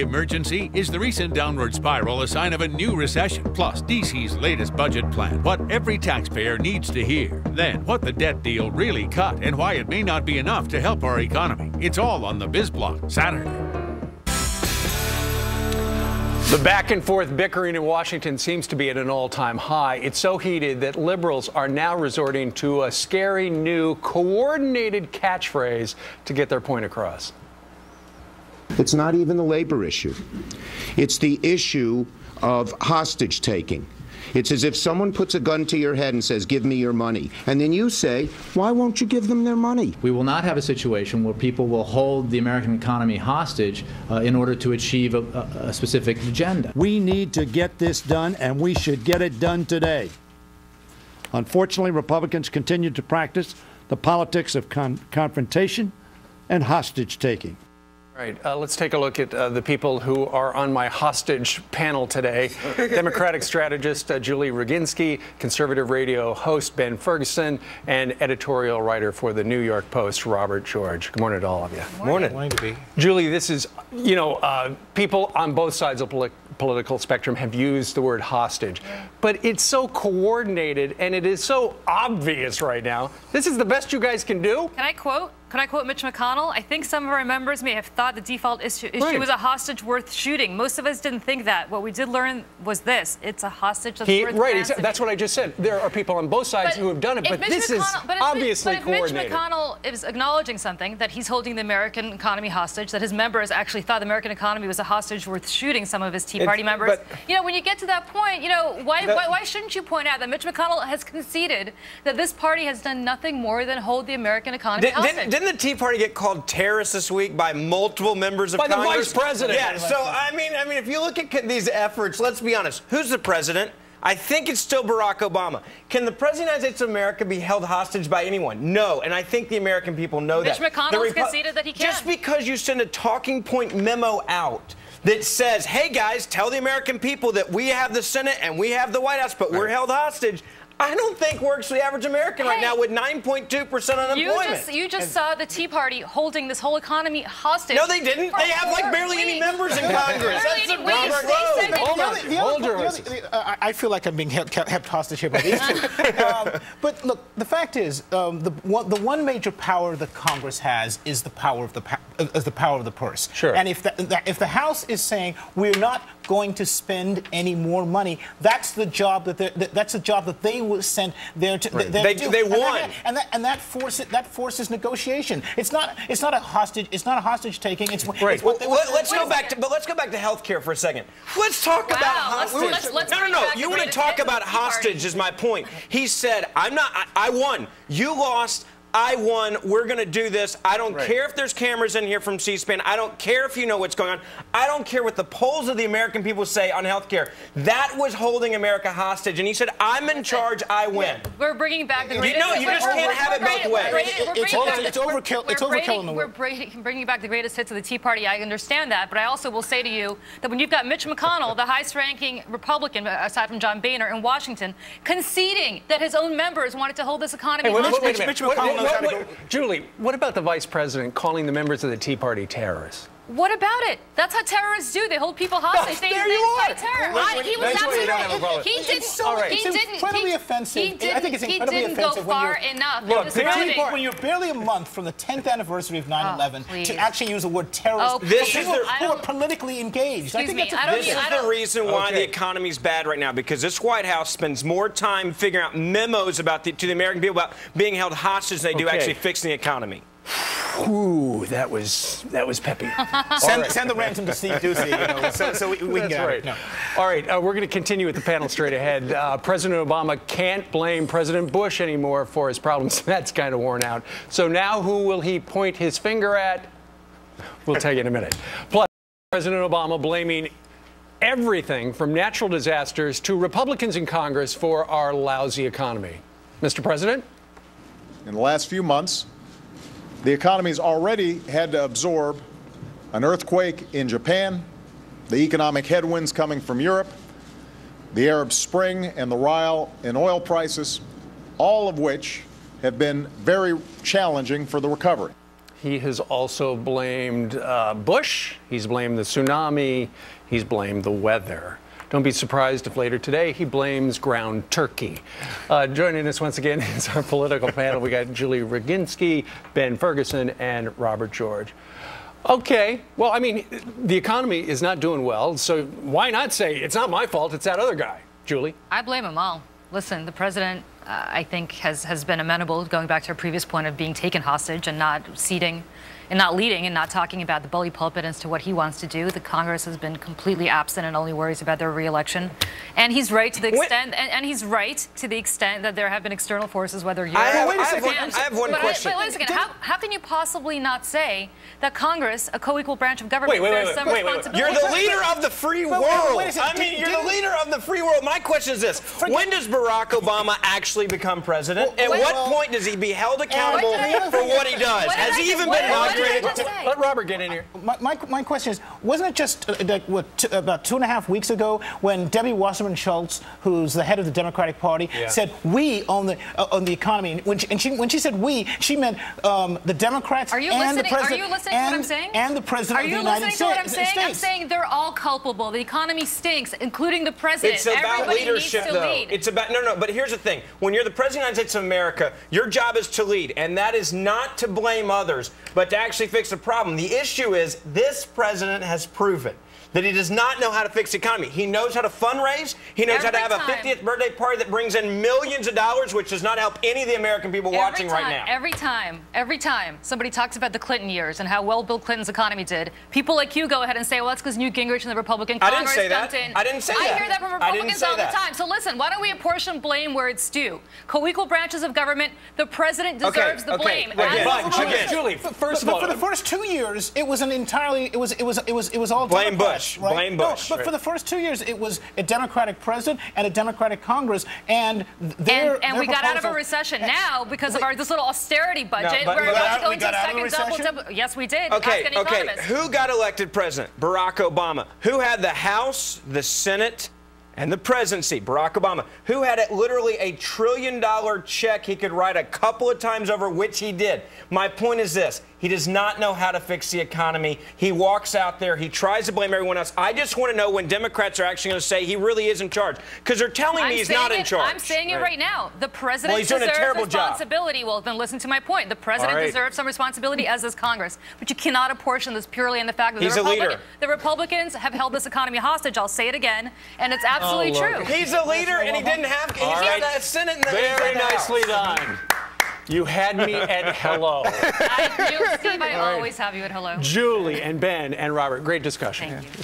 emergency? Is the recent downward spiral a sign of a new recession? Plus, DC's latest budget plan. What every taxpayer needs to hear. Then, what the debt deal really cut and why it may not be enough to help our economy. It's all on the BizBlock Saturday. The back and forth bickering in Washington seems to be at an all-time high. It's so heated that liberals are now resorting to a scary new coordinated catchphrase to get their point across. It's not even the labor issue. It's the issue of hostage taking. It's as if someone puts a gun to your head and says, give me your money. And then you say, why won't you give them their money? We will not have a situation where people will hold the American economy hostage in order to achieve a specific agenda. We need to get this done, and we should get it done today. Unfortunately, Republicans continue to practice the politics of confrontation and hostage taking. All right, let's take a look at the people who are on my hostage panel today. Democratic strategist Julie Roginski, conservative radio host Ben Ferguson, and editorial writer for the New York Post, Robert George. Good morning to all of you. Morning. Morning to be. Julie, this is, you know, people on both sides of the political spectrum have used the word hostage, but it's so coordinated and it is so obvious right now. This is the best you guys can do? Can I quote Mitch McConnell? I think some of our members may have thought the default issue was a hostage worth shooting. Most of us didn't think that. What we did learn was this. It's a hostage that's worth ransom. That's what I just said. There are people on both sides who have done it, but this is obviously coordinated. Mitch McConnell is acknowledging something, that he's holding the American economy hostage, that his members actually thought the American economy was a hostage worth shooting some of his Tea Party members. You know, when you get to that point, you know, why shouldn't you point out that Mitch McConnell has conceded that this party has done nothing more than hold the American economy hostage? Didn't the Tea Party get called terrorists this week by multiple members of Congress? By the Vice President. Yeah, so I mean, if you look at these efforts, let's be honest, who's the president? I think it's still Barack Obama. Can the President of the United States of America be held hostage by anyone? No, and I think the American people know that. Mitch McConnell has conceded that he can. Just because you send a talking point memo out that says, hey guys, tell the American people that we have the Senate and we have the White House, but we're held hostage, I don't think works for the average American right now with 9.2% unemployment. You just saw the Tea Party holding this whole economy hostage. No, they didn't. They have like barely any members in Congress. That's the I feel like I'm being kept hostage here by these two. But look, the fact is, the one major power that Congress has is the power of the purse. Sure. And if the House is saying we're not going to spend any more money, that's the job that they was sent there to. They won, and that forces negotiation. It's not a hostage. It's not a hostage taking. It's right. Let's go back to healthcare for a second. Let's talk about hostage. No. You want to talk about hostage? Is my point. He said, I won. You lost. I won. We're going to do this. I don't care if there's cameras in here from C-SPAN. I don't care if you know what's going on. I don't care what the polls of the American people say on health care. That was holding America hostage. And he said, I'm in charge. I win. We're bringing back the greatest. You just can't have it both ways. It's overkill. It's overkill in the world. We're bringing back the greatest hits of the Tea Party. I understand that. But I also will say to you that when you've got Mitch McConnell, the highest-ranking Republican, aside from John Boehner in Washington, conceding that his own members wanted to hold this economy hostage. Mitch McConnell. Julie, what about the Vice President calling the members of the Tea Party terrorists? What about it? That's how terrorists do. They hold people hostage. They fight terror. He was absolutely. He didn't. It's incredibly offensive. I think it's incredibly offensive. He didn't go far enough. Look, when you're barely a month from the 10th anniversary of 9/11 to actually use the word terrorist, people who are politically engaged. I think this is the reason why the economy's bad right now, because this White House spends more time figuring out memos to the American people about being held hostage than they do actually fixing the economy. Ooh, that was peppy. Send the ransom to Steve Ducey, so we can get it. No. All right, we're going to continue with the panel straight ahead. President Obama can't blame President Bush anymore for his problems. That's kind of worn out. So now who will he point his finger at? We'll tell you in a minute. Plus, President Obama blaming everything from natural disasters to Republicans in Congress for our lousy economy. Mr. President? In the last few months, the economy's already had to absorb an earthquake in Japan, the economic headwinds coming from Europe, the Arab Spring and the rise in oil prices, all of which have been very challenging for the recovery. He has also blamed Bush. He's blamed the tsunami. He's blamed the weather. Don't be surprised if later today he blames ground turkey. Joining us once again is our political panel. We got Julie Roginski, Ben Ferguson, and Robert George. Okay, well, I mean, the economy is not doing well, so why not say it's not my fault, it's that other guy? Julie? I blame them all. Listen, the president, I think, has been amenable, going back to our previous point of being taken hostage and not ceding and not leading and not talking about the bully pulpit as to what he wants to do. The Congress has been completely absent and only worries about their reelection. And he's right to the extent, and he's right to the extent that there have been external forces, whether you're... I have one question. Wait a second. How can you possibly not say that Congress, a co-equal branch of government, bears some responsibility? You're the leader of the free world. I mean, you're the leader of the free world. My question is this. When does Barack Obama actually become president? At what point does he be held accountable for what he does? Has he even been inaugurated? Let Robert get in here. My question is, wasn't it just about 2.5 weeks ago when Debbie Wasserman Schultz, who's the head of the Democratic Party, said we own the economy? When she said we, she meant the Democrats and the president. Are you listening to what I'm saying? And the president of the United States. Are you listening to what I'm saying? I'm saying they're all culpable. The economy stinks, including the president. It's about leadership, though. It's about no. But here's the thing: when you're the president of the United States of America, your job is to lead, and that is not to blame others, but to actually fix the problem. The issue is this president has proven that he does not know how to fix the economy. He knows how to fundraise. He knows how to have a 50th birthday party that brings in millions of dollars, which does not help any of the American people watching right now. Every time somebody talks about the Clinton years and how well Bill Clinton's economy did, people like you go ahead and say, well, that's because Newt Gingrich and the Republican Congress dumped in. I didn't say that. I hear that from Republicans all the time. So listen, why don't we apportion blame where it's due? Co-equal branches of government, the president deserves the blame. Julie, first of all, for the first 2 years, it was an entirely, it was all blame Democrats. Bush. Right? Blame Bush. No, but for the first 2 years, it was a Democratic president and a Democratic Congress, and their we got out of a recession now because of this little austerity budget. We're about to go into a second double. Yes, we did. Okay. Who got elected president? Barack Obama. Who had the House, the Senate, and the presidency? Barack Obama. Who had literally $1 trillion check he could write a couple of times over, which he did. My point is this. He does not know how to fix the economy. He walks out there. He tries to blame everyone else. I just want to know when Democrats are actually going to say he really is in charge. Because they're telling me he's not in charge. I'm saying it right now. The president he's doing a terrible responsibility. Well, then listen to my point. The president deserves some responsibility, as does Congress. But you cannot apportion this purely on the fact that the Republicans have held this economy hostage. I'll say it again. And it's absolutely true. He's a leader, and he didn't have the Senate and the Very nicely done. You had me at hello. Steve, I always have you at hello. Julie and Ben and Robert, great discussion. Thank you.